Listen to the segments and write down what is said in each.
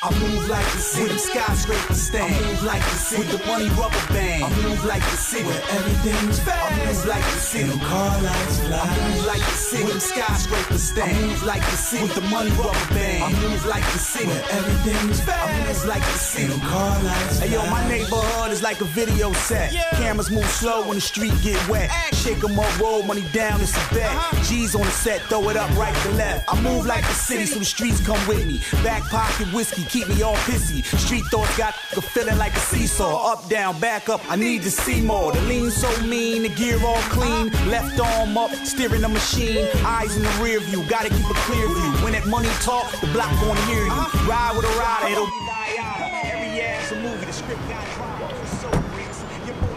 I move like the city. With them skyscrapers stand. I move like the city. With the money rubber band. I move like the city. Where everything's fast. I move like the city. And car lights fly. I move like the city. With them skyscrapers stand. I move like the city. With the money rubber band. I move like the city. Where everything's fast. I move like the city. And car lights fly. Hey yo, my neighborhood is like a video set. Cameras move slow when the street get wet. Shake 'em up, roll money down, it's a bet. G's on the set, throw it up right to left. I move like the city, so the streets come with me. Back pocket whiskey, keep me all pissy. Street thoughts got a feeling like a seesaw. Up, down, back up, I need to see more. The lean so mean, the gear all clean. Left arm up, steering the machine. Eyes in the rear view, gotta keep a clear view. When that money talk, the block gonna hear you. Ride with a rider, it'll be die. Every ass a movie, the script got drama. So bricks, your boy.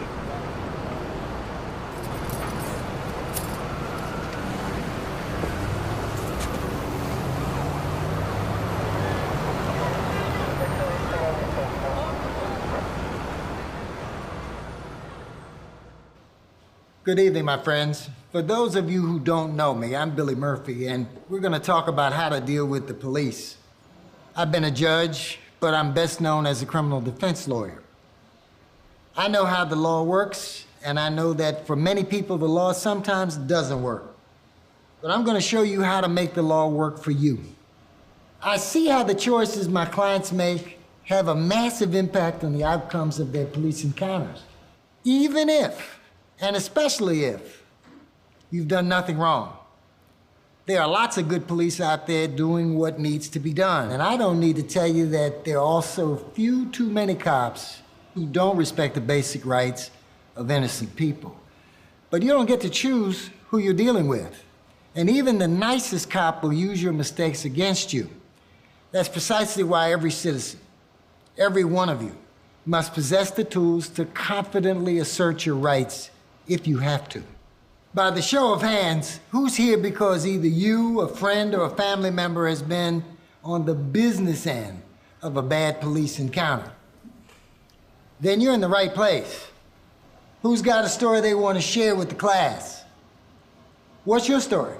Good evening, my friends. For those of you who don't know me, I'm Billy Murphy, and we're going to talk about how to deal with the police. I've been a judge, but I'm best known as a criminal defense lawyer. I know how the law works, and I know that for many people, the law sometimes doesn't work. But I'm going to show you how to make the law work for you. I see how the choices my clients make have a massive impact on the outcomes of their police encounters. Even if, and especially if, you've done nothing wrong. There are lots of good police out there doing what needs to be done. And I don't need to tell you that there are also few too many cops who don't respect the basic rights of innocent people. But you don't get to choose who you're dealing with. And even the nicest cop will use your mistakes against you. That's precisely why every citizen, every one of you, must possess the tools to confidently assert your rights if you have to. By the show of hands, who's here because either you, a friend, or a family member has been on the business end of a bad police encounter? Then you're in the right place. Who's got a story they want to share with the class? What's your story?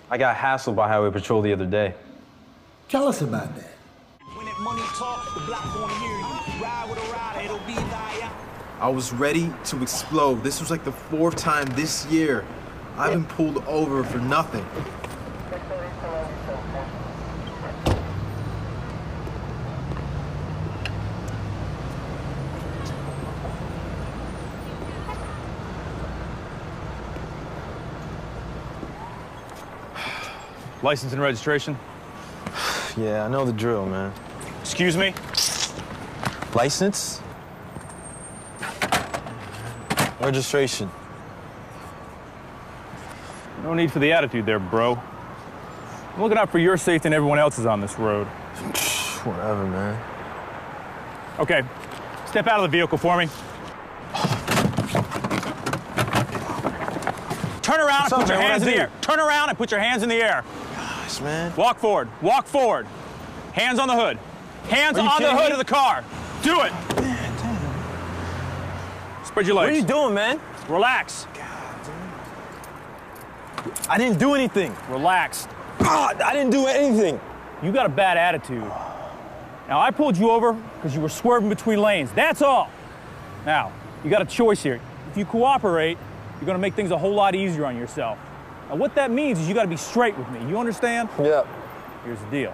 I got hassled by Highway Patrol the other day. Tell us about that. When that money talk, the block gonna hear you. Ride with a rider, it'll be die. I was ready to explode. This was like the 4th time this year I've been pulled over for nothing. License and registration? Yeah, I know the drill, man. Excuse me? License? Registration. No need for the attitude there, bro. I'm looking out for your safety and everyone else's on this road. Whatever, man. Okay, step out of the vehicle for me. Turn around and put your hands in the air. Turn around and put your hands in the air. Gosh, man. Walk forward. Walk forward. Hands on the hood. Hands on the hood of the car. Do it. Spread your legs. What are you doing, man? Relax. I didn't do anything. Relax. I didn't do anything. You got a bad attitude. Now, I pulled you over because you were swerving between lanes. That's all. Now, you got a choice here. If you cooperate, you're going to make things a whole lot easier on yourself. Now, what that means is you got to be straight with me. You understand? Yeah. Here's the deal.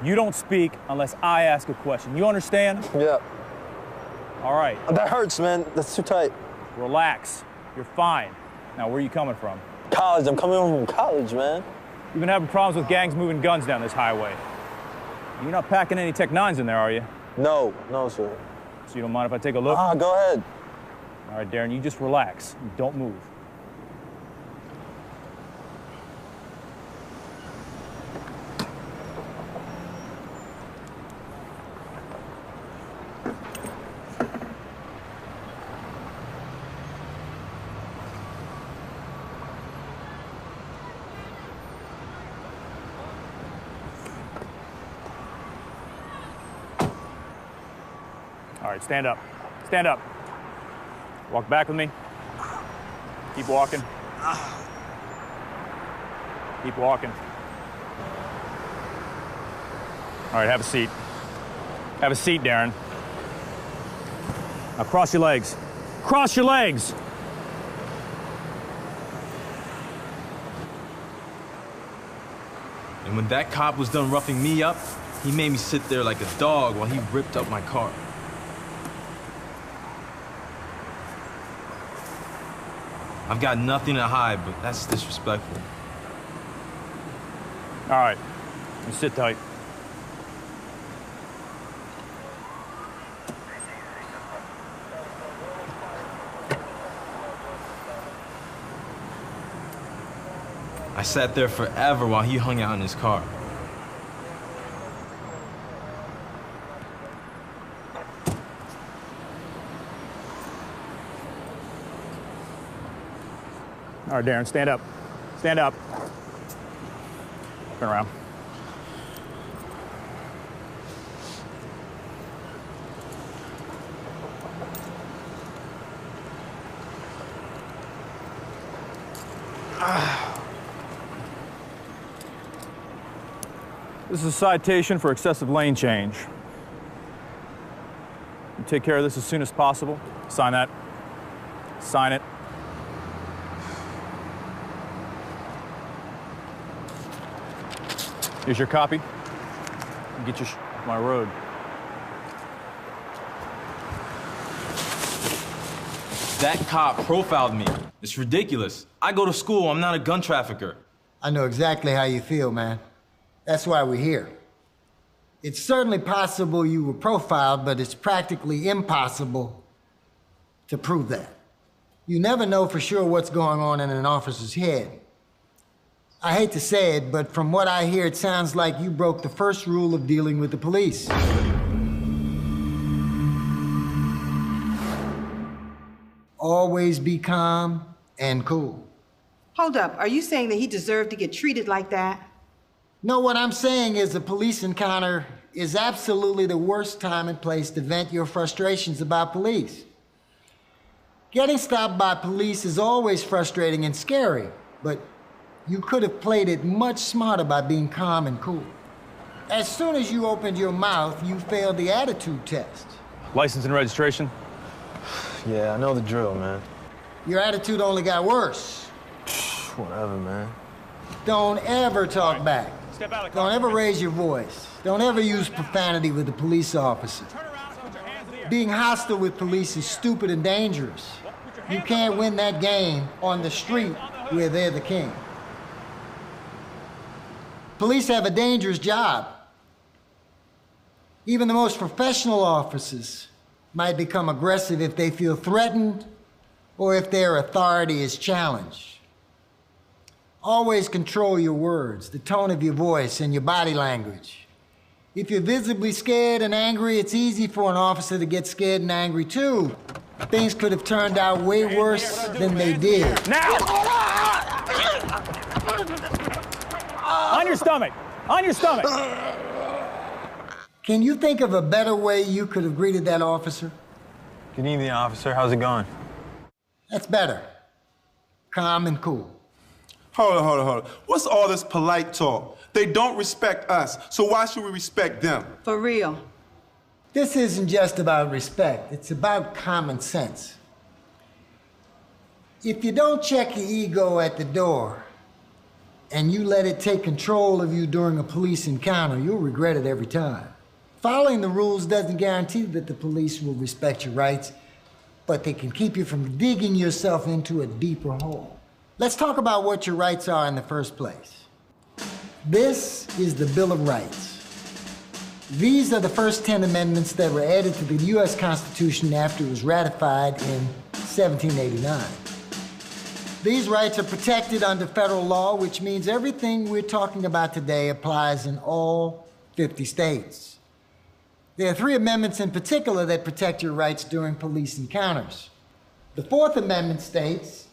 You don't speak unless I ask a question. You understand? Yeah. All right. That hurts, man. That's too tight. Relax. You're fine. Now, where are you coming from? College. I'm coming home from college, man. You've been having problems with gangs moving guns down this highway. You're not packing any Tech 9s in there, are you? No, sir. So you don't mind if I take a look? Go ahead. All right, Darren, you just relax. Don't move. All right, stand up. Stand up. Walk back with me. Keep walking. Keep walking. All right, have a seat. Have a seat, Darren. Now cross your legs. Cross your legs! And when that cop was done roughing me up, he made me sit there like a dog while he ripped up my car. I've got nothing to hide, but that's disrespectful. All right, you sit tight. I sat there forever while he hung out in his car. All right, Darren, stand up. Stand up. Turn around. This is a citation for excessive lane change. You take care of this as soon as possible. Sign that. Sign it. Here's your copy. Get your off my road. That cop profiled me. It's ridiculous. I go to school. I'm not a gun trafficker. I know exactly how you feel, man. That's why we're here. It's certainly possible you were profiled, but it's practically impossible to prove that. You never know for sure what's going on in an officer's head. I hate to say it, but from what I hear, it sounds like you broke the first rule of dealing with the police. Always be calm and cool. Hold up, are you saying that he deserved to get treated like that? No, what I'm saying is a police encounter is absolutely the worst time and place to vent your frustrations about police. Getting stopped by police is always frustrating and scary, but you could have played it much smarter by being calm and cool. As soon as you opened your mouth, you failed the attitude test. License and registration? Yeah, I know the drill, man. Your attitude only got worse. Whatever, man. Don't ever talk back. Step out of the car. Don't ever raise your voice. Don't ever use profanity with a police officer. Turn around and put your hands in the air. Being hostile with police is stupid and dangerous. You can't win that game on the street where they're the king. Police have a dangerous job. Even the most professional officers might become aggressive if they feel threatened or if their authority is challenged. Always control your words, the tone of your voice, and your body language. If you're visibly scared and angry, it's easy for an officer to get scared and angry too. Things could have turned out way worse than they did. Now! On your stomach! On your stomach! Can you think of a better way you could have greeted that officer? Good evening, officer. How's it going? That's better. Calm and cool. Hold on. What's all this polite talk? They don't respect us, so why should we respect them? For real. This isn't just about respect, it's about common sense. If you don't check your ego at the door and you let it take control of you during a police encounter, you'll regret it every time. Following the rules doesn't guarantee that the police will respect your rights, but they can keep you from digging yourself into a deeper hole. Let's talk about what your rights are in the first place. This is the Bill of Rights. These are the first 10 amendments that were added to the U.S. Constitution after it was ratified in 1789. These rights are protected under federal law, which means everything we're talking about today applies in all 50 states. There are 3 amendments in particular that protect your rights during police encounters. The 4th Amendment states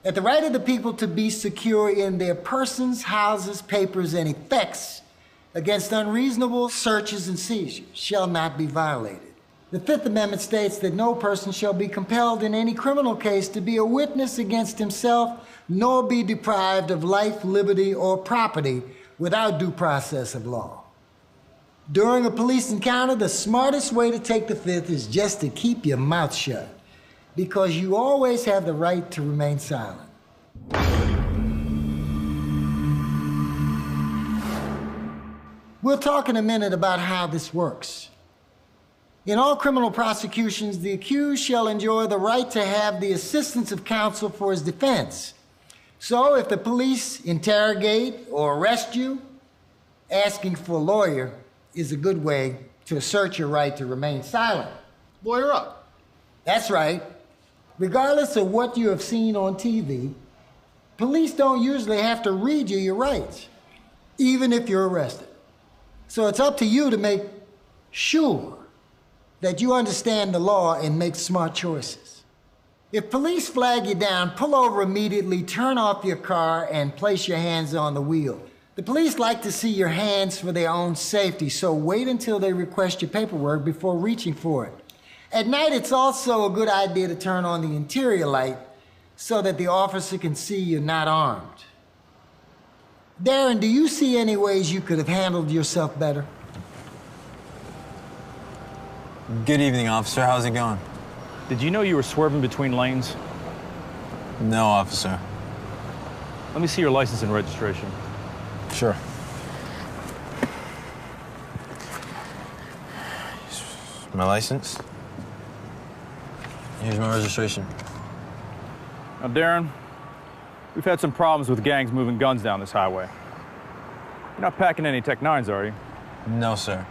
that the right of the people to be secure in their persons, houses, papers, and effects against unreasonable searches and seizures shall not be violated. The 5th Amendment states that no person shall be compelled in any criminal case to be a witness against himself, nor be deprived of life, liberty, or property without due process of law. During a police encounter, the smartest way to take the fifth is just to keep your mouth shut, because you always have the right to remain silent. We'll talk in a minute about how this works. In all criminal prosecutions, the accused shall enjoy the right to have the assistance of counsel for his defense. So if the police interrogate or arrest you, asking for a lawyer is a good way to assert your right to remain silent. Lawyer up. That's right. Regardless of what you have seen on TV, police don't usually have to read you your rights, even if you're arrested. So it's up to you to make sure that you understand the law and make smart choices. If police flag you down, pull over immediately, turn off your car, and place your hands on the wheel. The police like to see your hands for their own safety, so wait until they request your paperwork before reaching for it. At night, it's also a good idea to turn on the interior light so that the officer can see you're not armed. Darren, do you see any ways you could have handled yourself better? Good evening, officer. How's it going? Did you know you were swerving between lanes? No, officer. Let me see your license and registration. Sure. My license. Here's my registration. Now, Darren, we've had some problems with gangs moving guns down this highway. You're not packing any Tech 9s, are you? No, sir.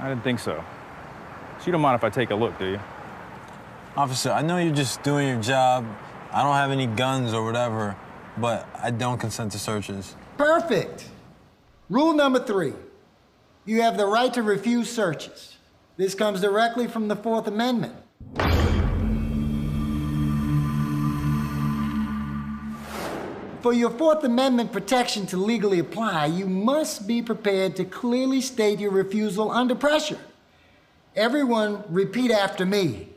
I didn't think so. So you don't mind if I take a look, do you? Officer, I know you're just doing your job. I don't have any guns or whatever, but I don't consent to searches. Perfect. Rule number 3. You have the right to refuse searches. This comes directly from the Fourth Amendment. For your Fourth Amendment protection to legally apply, you must be prepared to clearly state your refusal under pressure. Everyone, repeat after me.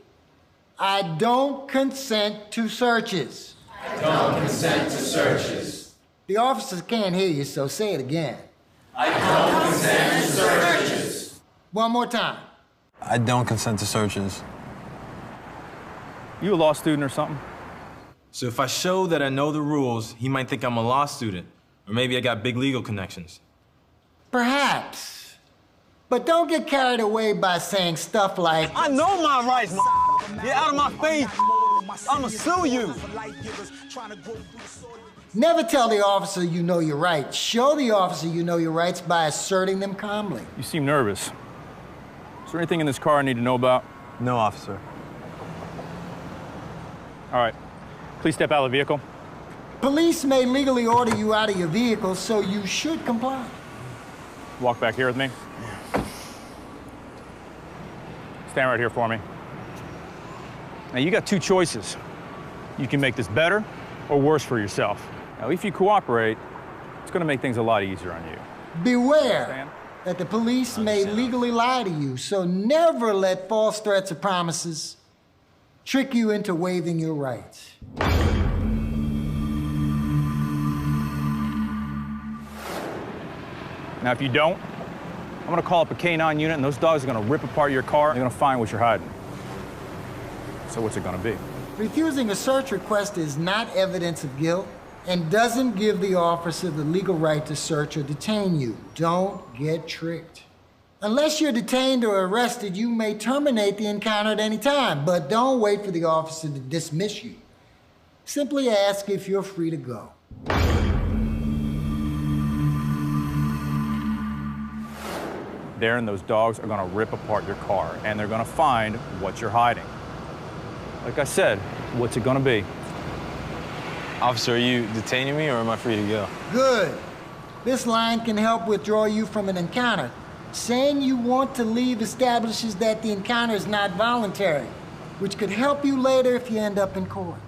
I don't consent to searches. I don't consent to searches. The officers can't hear you, so say it again. I don't consent to searches. One more time. I don't consent to searches. You a law student or something? So if I show that I know the rules, he might think I'm a law student. Or maybe I got big legal connections. Perhaps. But don't get carried away by saying stuff like, I know my rights, Get out of my face. I'ma sue you. Never tell the officer you know your rights. Show the officer you know your rights by asserting them calmly. You seem nervous. Is there anything in this car I need to know about? No, officer. All right. Please step out of the vehicle. Police may legally order you out of your vehicle, so you should comply. Walk back here with me. Stand right here for me. Now, you got two choices. You can make this better or worse for yourself. Now, if you cooperate, it's going to make things a lot easier on you. Beware that the police may legally lie to you, so never let false threats or promises trick you into waiving your rights. Now, if you don't, I'm going to call up a K9 unit, and those dogs are going to rip apart your car. They're going to find what you're hiding. So what's it going to be? Refusing a search request is not evidence of guilt and doesn't give the officer the legal right to search or detain you. Don't get tricked. Unless you're detained or arrested, you may terminate the encounter at any time, but don't wait for the officer to dismiss you. Simply ask if you're free to go. Darren, those dogs are going to rip apart your car, and they're going to find what you're hiding. Like I said, what's it going to be? Officer, are you detaining me or am I free to go? Good. This line can help withdraw you from an encounter. Saying you want to leave establishes that the encounter is not voluntary, which could help you later if you end up in court.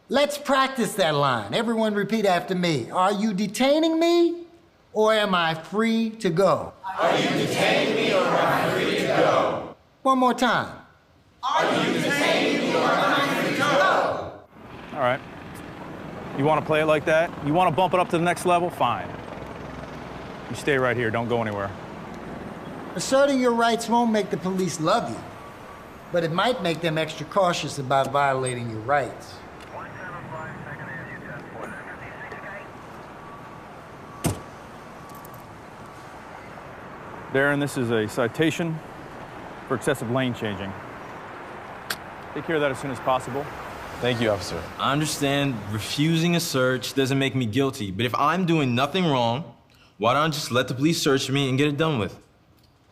Let's practice that line. Everyone repeat after me. Are you detaining me, or am I free to go? Are you detaining me or am I free to go? One more time. Are you detaining me or am I free to go? All right. You want to play it like that? You want to bump it up to the next level? Fine. You stay right here. Don't go anywhere. Asserting your rights won't make the police love you, but it might make them extra cautious about violating your rights. Darren, this is a citation for excessive lane changing. Take care of that as soon as possible. Thank you, officer. I understand refusing a search doesn't make me guilty, but if I'm doing nothing wrong, why don't I just let the police search me and get it done with?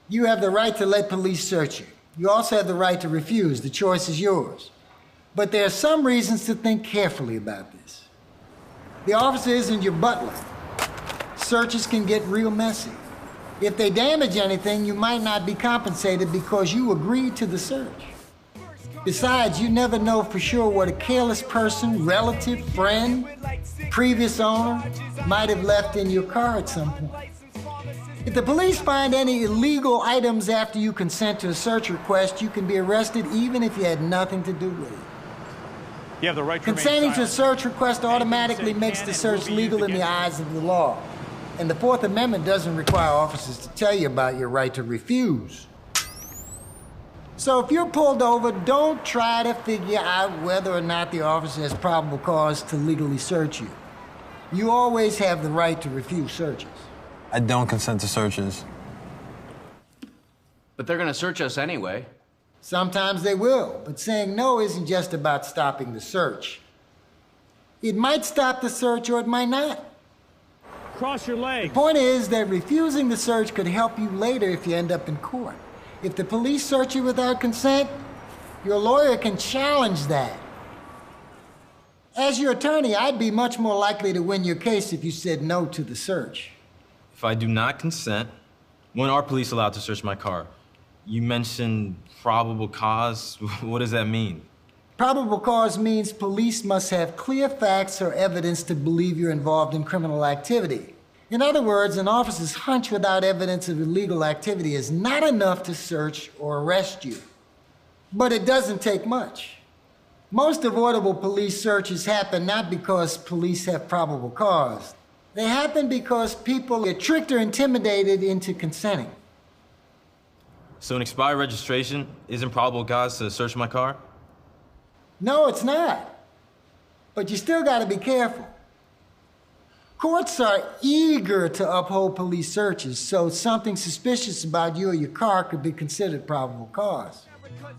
You have the right to let police search you. You also have the right to refuse. The choice is yours. But there are some reasons to think carefully about this. The officer isn't your butler. Searches can get real messy. If they damage anything, you might not be compensated because you agreed to the search. Besides, you never know for sure what a careless person, relative, friend, previous owner might have left in your car at some point. If the police find any illegal items after you consent to a search request, you can be arrested even if you had nothing to do with it. You have the right to Consenting to a search request automatically makes the search legal in the eyes of the law. And the Fourth Amendment doesn't require officers to tell you about your right to refuse. So if you're pulled over, don't try to figure out whether or not the officer has probable cause to legally search you. You always have the right to refuse searches. I don't consent to searches. But they're gonna search us anyway. Sometimes they will, but saying no isn't just about stopping the search. It might stop the search or it might not. Cross your legs. The point is that refusing the search could help you later if you end up in court. If the police search you without consent, your lawyer can challenge that. As your attorney, I'd be much more likely to win your case if you said no to the search. If I do not consent, when are police allowed to search my car? You mentioned probable cause. What does that mean? Probable cause means police must have clear facts or evidence to believe you're involved in criminal activity. In other words, an officer's hunch without evidence of illegal activity is not enough to search or arrest you. But it doesn't take much. Most avoidable police searches happen not because police have probable cause. They happen because people get tricked or intimidated into consenting. So an expired registration isn't probable cause to search my car? No, it's not. But you still gotta be careful. Courts are eager to uphold police searches, so something suspicious about you or your car could be considered probable cause.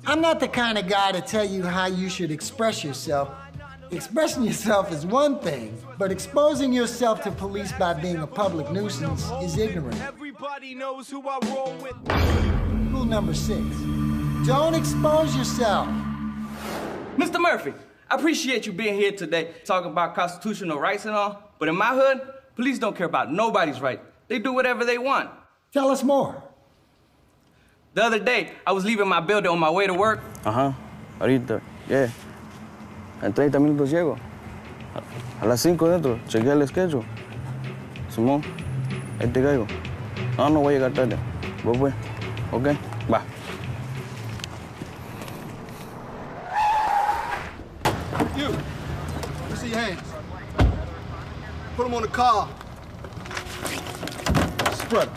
I'm not the kind of guy to tell you how you should express yourself. Expressing yourself is one thing, but exposing yourself to police by being a public nuisance is ignorant. Everybody knows who I roll with. Rule number 6, don't expose yourself. Mr. Murphy, I appreciate you being here today talking about constitutional rights and all, but in my hood, police don't care about nobody's right. They do whatever they want. Tell us more. The other day, I was leaving my building on my way to work. Ajá, ahorita, yeah. En 30 minutos llego. A las 5 dentro, chequea el schedule. Simón, ahí te caigo. No voy a llegar tarde. Vos pues, ok, va. You, let me see your hands. Put them on the car. Spread them.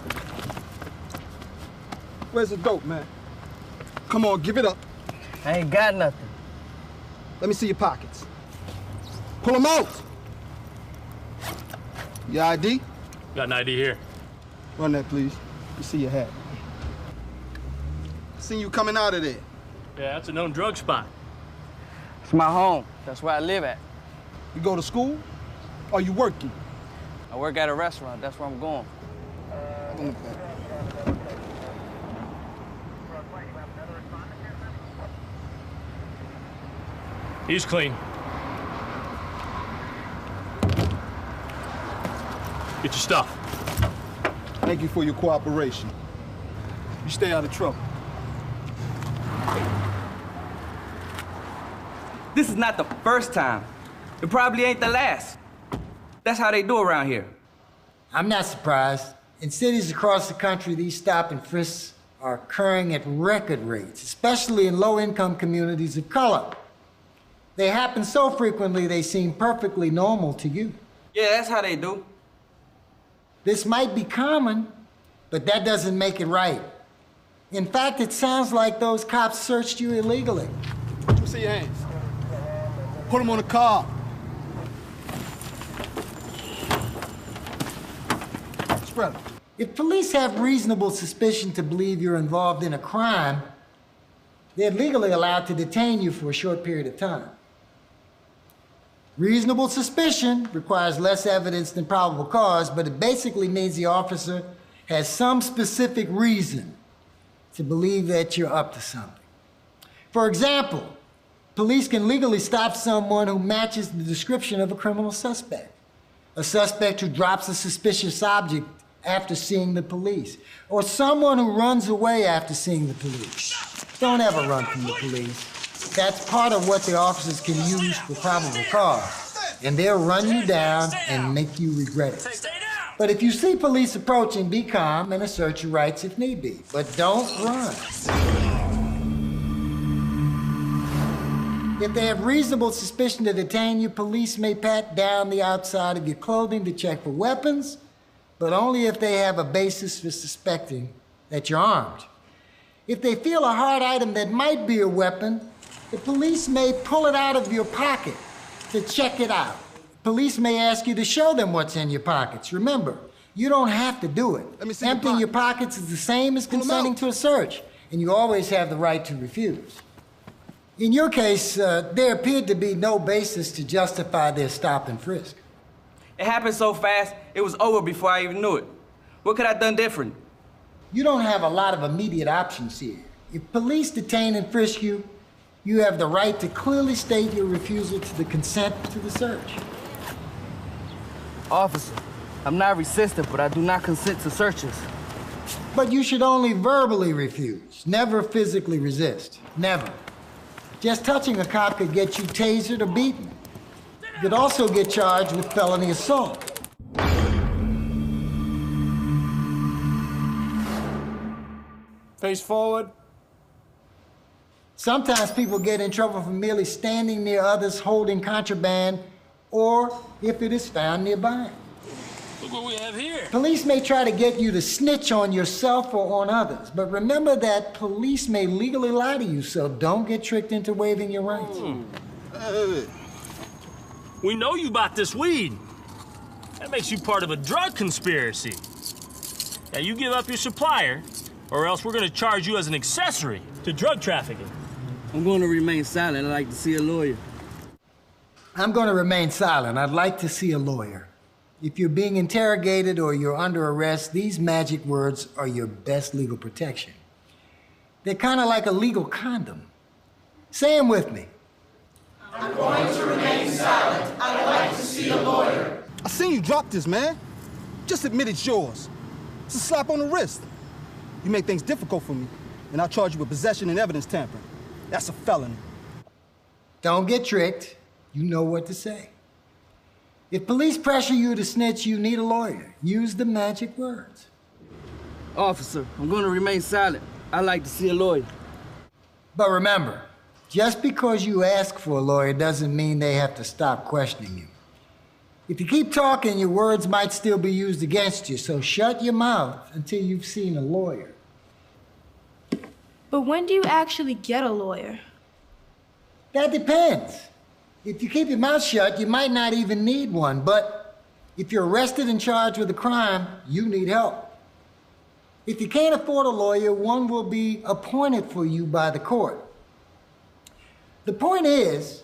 Where's the dope, man? Come on, give it up. I ain't got nothing. Let me see your pockets. Pull them out. Your ID? Got an ID here. Run that, please. Let me see your hat. Seen you coming out of there. Yeah, that's a known drug spot. It's my home. That's where I live at. You go to school? Or you working? I work at a restaurant. That's where I'm going. On the back. He's clean. Get your stuff. Thank you for your cooperation. You stay out of trouble. This is not the first time. It probably ain't the last. That's how they do around here. I'm not surprised. In cities across the country, these stop and frisks are occurring at record rates, especially in low-income communities of color. They happen so frequently they seem perfectly normal to you. Yeah, that's how they do. This might be common, but that doesn't make it right. In fact, it sounds like those cops searched you illegally. Let me see your hands. Put them on the car. Spread them. If police have reasonable suspicion to believe you're involved in a crime, they're legally allowed to detain you for a short period of time. Reasonable suspicion requires less evidence than probable cause, but it basically means the officer has some specific reason to believe that you're up to something. For example, police can legally stop someone who matches the description of a criminal suspect. A suspect who drops a suspicious object after seeing the police, or someone who runs away after seeing the police. Don't ever run from the police. That's part of what the officers can use for probable cause, and they'll run you down and make you regret it. But if you see police approaching, be calm and assert your rights if need be, but don't run. If they have reasonable suspicion to detain you, police may pat down the outside of your clothing to check for weapons, but only if they have a basis for suspecting that you're armed. If they feel a hard item that might be a weapon, the police may pull it out of your pocket to check it out. Police may ask you to show them what's in your pockets. Remember, you don't have to do it. Emptying your pockets is the same as consenting to a search, and you always have the right to refuse. In your case, there appeared to be no basis to justify their stop and frisk. It happened so fast, it was over before I even knew it. What could I have done different? You don't have a lot of immediate options here. If police detain and frisk you, you have the right to clearly state your refusal to the consent to the search. Officer, I'm not resistant, but I do not consent to searches. But you should only verbally refuse, never physically resist. Never. Just touching a cop could get you tasered or beaten. You could also get charged with felony assault. Face forward. Sometimes people get in trouble for merely standing near others holding contraband, or if it is found nearby. Look what we have here. Police may try to get you to snitch on yourself or on others, but remember that police may legally lie to you, so don't get tricked into waiving your rights. We know you bought this weed. That makes you part of a drug conspiracy. Now you give up your supplier, or else we're gonna charge you as an accessory to drug trafficking. I'm going to remain silent. I'd like to see a lawyer. I'm going to remain silent. I'd like to see a lawyer. If you're being interrogated or you're under arrest, these magic words are your best legal protection. They're kind of like a legal condom. Say them with me. I'm going to remain silent. I'd like to see a lawyer. I seen you drop this, man. Just admit it's yours. It's a slap on the wrist. You make things difficult for me, and I'll charge you with possession and evidence tampering. That's a felony. Don't get tricked. You know what to say. If police pressure you to snitch, you need a lawyer. Use the magic words. Officer, I'm going to remain silent. I'd like to see a lawyer. But remember, just because you ask for a lawyer doesn't mean they have to stop questioning you. If you keep talking, your words might still be used against you, so shut your mouth until you've seen a lawyer. But when do you actually get a lawyer? That depends. If you keep your mouth shut, you might not even need one, but if you're arrested and charged with a crime, you need help. If you can't afford a lawyer, one will be appointed for you by the court. The point is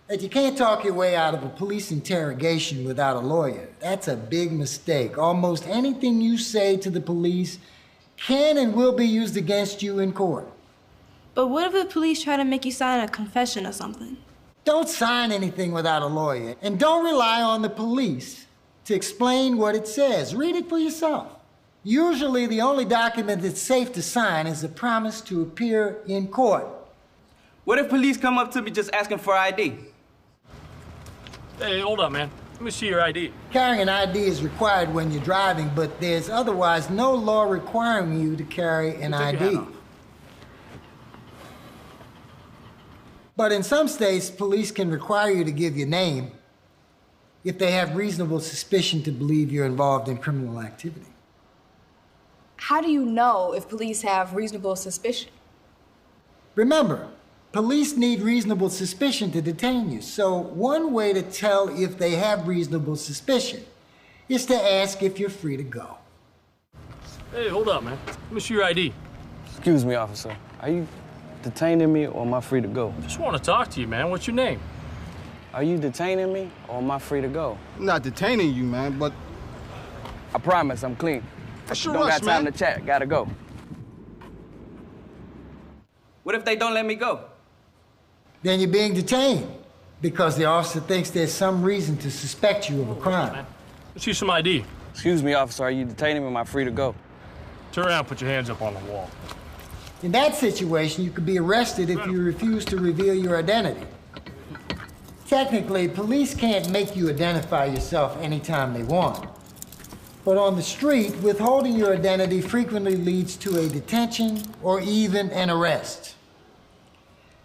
that you can't talk your way out of a police interrogation without a lawyer. That's a big mistake. Almost anything you say to the police can and will be used against you in court. But what if the police try to make you sign a confession or something? Don't sign anything without a lawyer, and don't rely on the police to explain what it says. Read it for yourself. Usually, the only document that's safe to sign is a promise to appear in court. What if police come up to me just asking for ID? Hey, hold up, man. Let me see your ID. Carrying an ID is required when you're driving, but there's otherwise no law requiring you to carry an ID. But in some states, police can require you to give your name if they have reasonable suspicion to believe you're involved in criminal activity. How do you know if police have reasonable suspicion? Remember, police need reasonable suspicion to detain you. So one way to tell if they have reasonable suspicion is to ask if you're free to go. Hey, hold up, man. Let me see your ID. Excuse me, officer. Are you detaining me or am I free to go? Just want to talk to you, man. What's your name? Are you detaining me or am I free to go? I'm not detaining you, man, but... I promise I'm clean. That's your Don't rush, got time man. to chat. Gotta go. What if they don't let me go? Then you're being detained because the officer thinks there's some reason to suspect you of a crime. Let's see some ID. Excuse me, officer. Are you detaining me or am I free to go? Turn around, put your hands up on the wall. In that situation, you could be arrested if you refuse to reveal your identity. Technically, police can't make you identify yourself anytime they want. But on the street, withholding your identity frequently leads to a detention or even an arrest.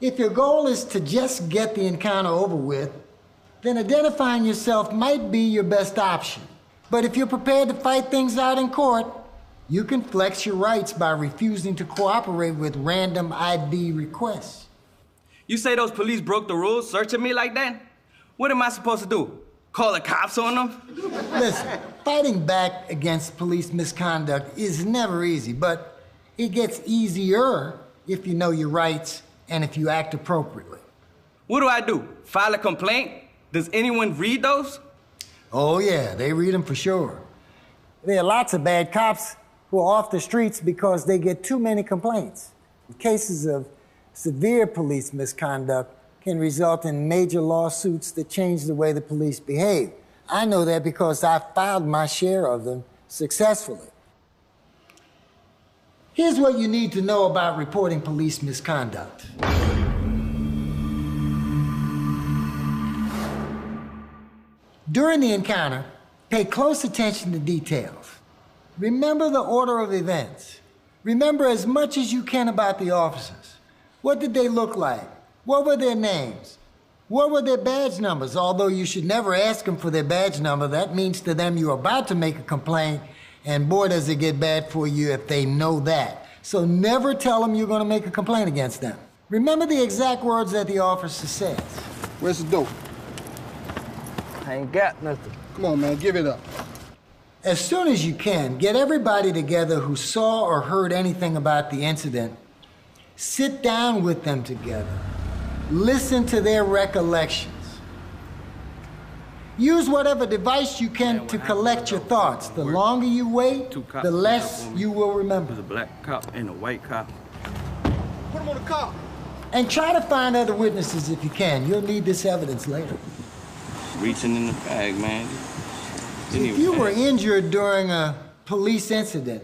If your goal is to just get the encounter over with, then identifying yourself might be your best option. But if you're prepared to fight things out in court, you can flex your rights by refusing to cooperate with random ID requests. You say those police broke the rules, searching me like that? What am I supposed to do? Call the cops on them? Listen, fighting back against police misconduct is never easy, but it gets easier if you know your rights and if you act appropriately. What do I do? File a complaint? Does anyone read those? Oh yeah, they read them for sure. There are lots of bad cops who are off the streets because they get too many complaints. Cases of severe police misconduct can result in major lawsuits that change the way the police behave. I know that because I filed my share of them successfully. Here's what you need to know about reporting police misconduct. During the encounter, pay close attention to details. Remember the order of events. Remember as much as you can about the officers. What did they look like? What were their names? What were their badge numbers? Although you should never ask them for their badge number, that means to them you're about to make a complaint, and boy, does it get bad for you if they know that. So never tell them you're gonna make a complaint against them. Remember the exact words that the officer says. Where's the dope? I ain't got nothing. Come on, man, give it up. As soon as you can, get everybody together who saw or heard anything about the incident. Sit down with them together. Listen to their recollections. Use whatever device you can to collect your thoughts. The longer you wait, the less you will remember. There's a black cop and a white cop. Put him on the car. And try to find other witnesses if you can. You'll need this evidence later. Reaching in the bag, man. If you were injured during a police incident,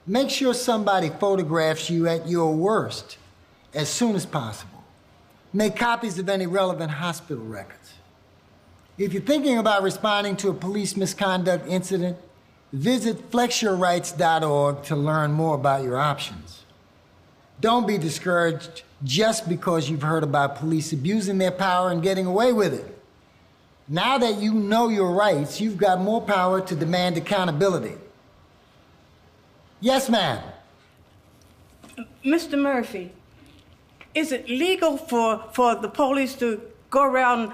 make sure somebody photographs you at your worst as soon as possible. Make copies of any relevant hospital records. If you're thinking about responding to a police misconduct incident, visit flexyourrights.org to learn more about your options. Don't be discouraged just because you've heard about police abusing their power and getting away with it. Now that you know your rights, you've got more power to demand accountability. Yes, ma'am. Mr. Murphy, is it legal for the police to go around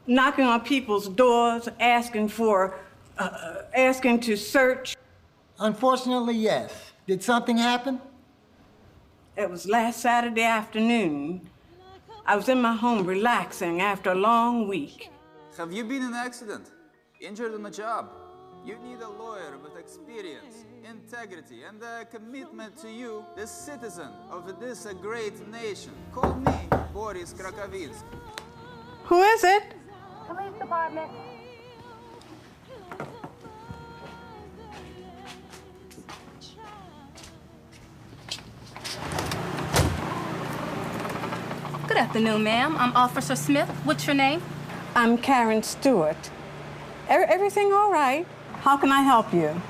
knocking on people's doors, asking to search? Unfortunately, yes. Did something happen? It was last Saturday afternoon. I was in my home relaxing after a long week. Have you been in an accident? Injured on a job? You need a lawyer with experience, integrity, and a commitment to you, the citizen of this great nation. Call me, Boris Krakovitsky. Who is it? Police department. Good afternoon, ma'am. I'm Officer Smith. What's your name? I'm Karen Stewart. Everything all right? How can I help you?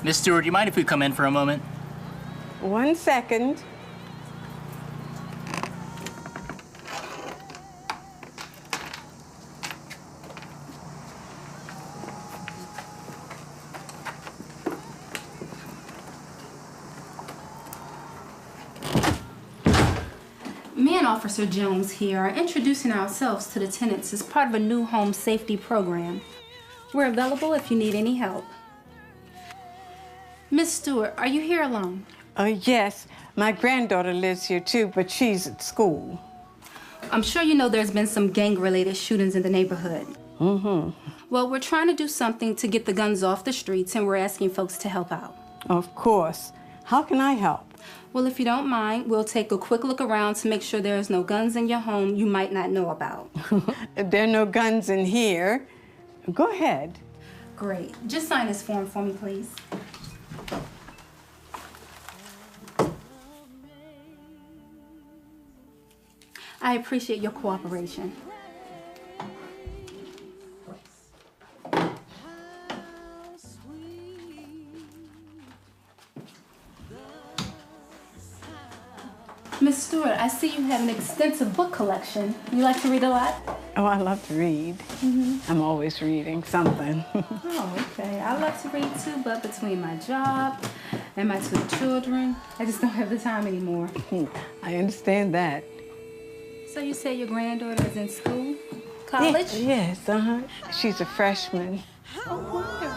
Miss Stewart, do you mind if we come in for a moment? 1 second. Officer Jones here are introducing ourselves to the tenants as part of a new home safety program. We're available if you need any help. Miss Stewart, are you here alone? Yes. My granddaughter lives here too, but she's at school. I'm sure you know there's been some gang-related shootings in the neighborhood. Mm-hmm. Well, we're trying to do something to get the guns off the streets, and we're asking folks to help out. Of course. How can I help? Well, if you don't mind, we'll take a quick look around to make sure there's no guns in your home you might not know about. There are no guns in here. Go ahead. Great. Just sign this form for me, please. I appreciate your cooperation. Miss Stewart, I see you have an extensive book collection. You like to read a lot? Oh, I love to read. I'm always reading something. Oh, okay. I love to read too, but between my job and my 2 children, I just don't have the time anymore. I understand that. So you say your granddaughter is in school? College? Yes, She's a freshman. Oh, wonderful.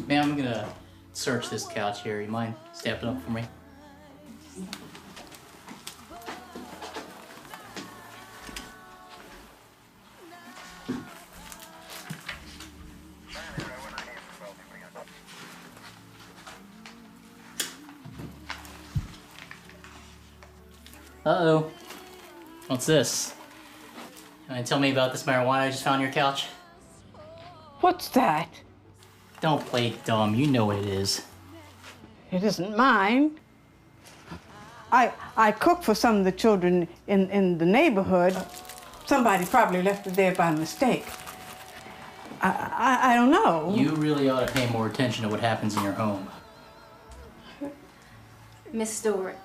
Ma'am, I'm gonna search this couch here. You mind stepping up for me? Uh-oh. What's this? Can you tell me about this marijuana I just found on your couch? What's that? Don't play dumb. You know what it is. It isn't mine. I cook for some of the children in the neighborhood. Somebody probably left it there by mistake. I don't know. You really ought to pay more attention to what happens in your home. Miss Stewart,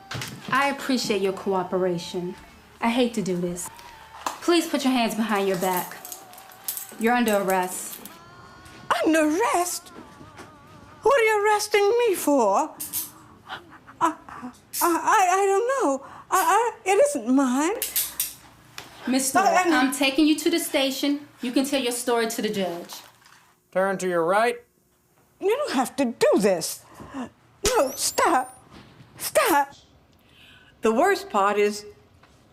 I appreciate your cooperation. I hate to do this. Please put your hands behind your back. You're under arrest. Under arrest? What are you arresting me for? I don't know. It isn't mine. Miss Stewart, I'm taking you to the station. You can tell your story to the judge. Turn to your right. You don't have to do this. No, stop. Stop. The worst part is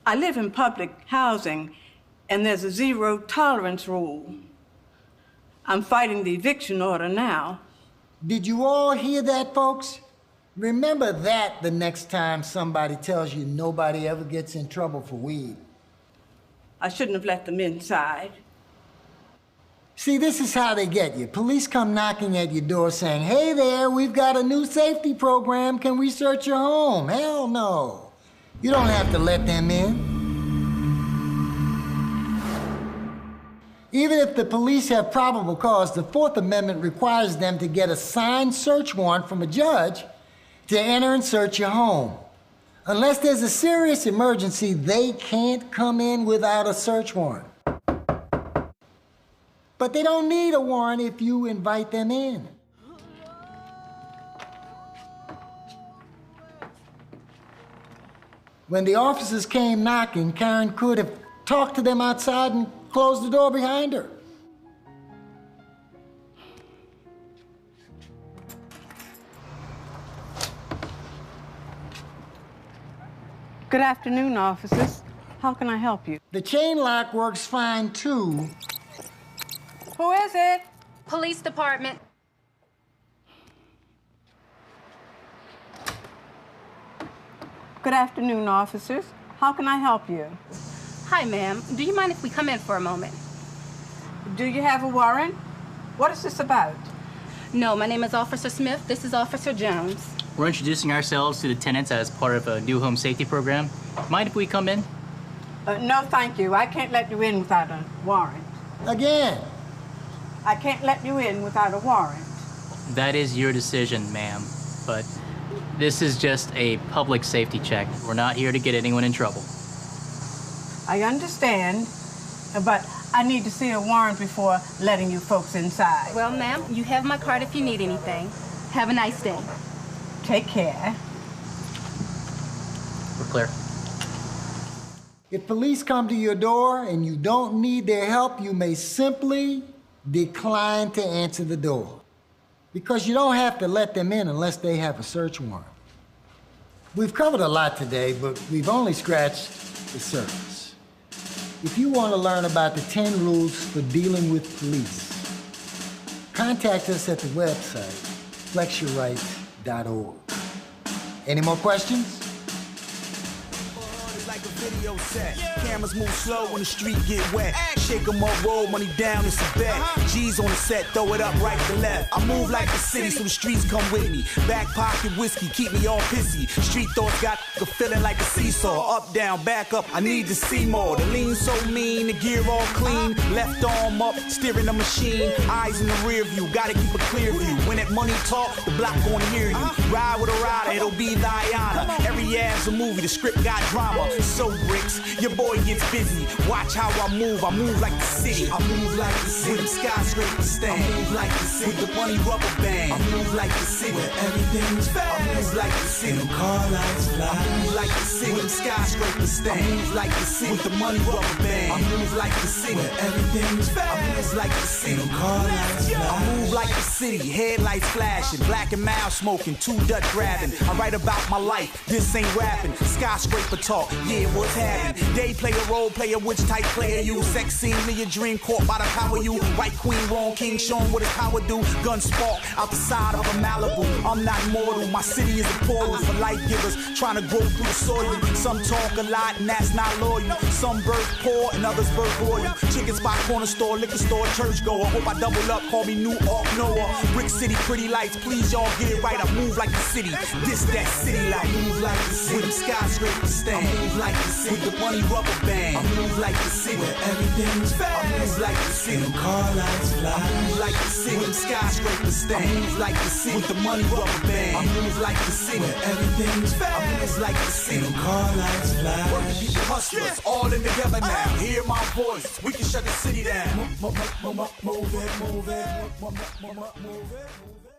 I live in public housing, and there's a zero tolerance rule. I'm fighting the eviction order now. Did you all hear that, folks? Remember that the next time somebody tells you nobody ever gets in trouble for weed. I shouldn't have let them inside. See, this is how they get you. Police come knocking at your door saying, "Hey there, we've got a new safety program. Can we search your home?" Hell no. You don't have to let them in. Even if the police have probable cause, the Fourth Amendment requires them to get a signed search warrant from a judge to enter and search your home. Unless there's a serious emergency, they can't come in without a search warrant. But they don't need a warrant if you invite them in. When the officers came knocking, Karen could have talked to them outside and closed the door behind her. Good afternoon, officers. How can I help you? The chain lock works fine, too. Who is it? Police department. Good afternoon, officers. How can I help you? Hi, ma'am. Do you mind if we come in for a moment? Do you have a warrant? What is this about? No, my name is Officer Smith. This is Officer Jones. We're introducing ourselves to the tenants as part of a new home safety program. Mind if we come in? No, thank you. I can't let you in without a warrant. Again? I can't let you in without a warrant. That is your decision, ma'am. But this is just a public safety check. We're not here to get anyone in trouble. I understand, but I need to see a warrant before letting you folks inside. Well, ma'am, you have my card if you need anything. Have a nice day. Take care. We're clear. If police come to your door and you don't need their help, you may simply decline to answer the door. Because you don't have to let them in unless they have a search warrant. We've covered a lot today, but we've only scratched the surface. If you want to learn about the 10 rules for dealing with police, contact us at the website, flexyourrights.org. Any more questions? Like a video set. Cameras move slow when the street get wet. Shake 'em up, roll money down, it's a bet. G's on the set, throw it up right to left. I move like the city, so the streets come with me. Back pocket whiskey, keep me all pissy. Street thoughts got a feeling like a seesaw. Up, down, back up, I need to see more. The lean so mean, the gear all clean. Left arm up, steering the machine. Eyes in the rear view, gotta keep a clear view. When that money talk, the block gon' hear you. Ride with a rider, it'll be thy honor. Every ad's a movie, the script got drama. So bricks, your boy gets busy. Watch how I move like the city. I move like the city. With them skyscrapers stand. I move like the city. With the money rubber band. I move like the city. Where everything's fast. I move like the city. Them car lights fly. I move like the city. With them skyscrapers stand. I move like the city. With the money rubber band. I move like the city. Where everything's fast. I move like the city. Them car lights fly. I move like the city. Headlights flashing. Black and mild smoking. 2 Dutch grabbing. I write about my life. This ain't rapping. Skyscraper talk. Yeah, what's happening? They play a role player, which type player you? Sex scene, your dream caught by the power you. White queen, wrong king, showing what his power do. Gun spark out the side of a Malibu. I'm not mortal, my city is a portal for life givers trying to grow through the soil. Some talk a lot and that's not loyal. Some birth poor and others birth royal. Chicken spot, corner store, liquor store, church goer. Hope I double up, call me New Ark Noah. Brick City, pretty lights, please y'all get it right. I move like the city, this that city life. I move like the city, with them skyscrapers stand. I move like the city, with the money rubber band. I move like the city, where everything's fast. I move like the city, them car lights fly. I move like the city, with them skyscrapers stand. I move like the city, with the money rubber band. I move like the city, where everything's fast. I move like the city, them car lights fly. Working people, hustlers, all in together now. Hear my voice, we can shut the city down. Move it, move it, move it, move it, move it.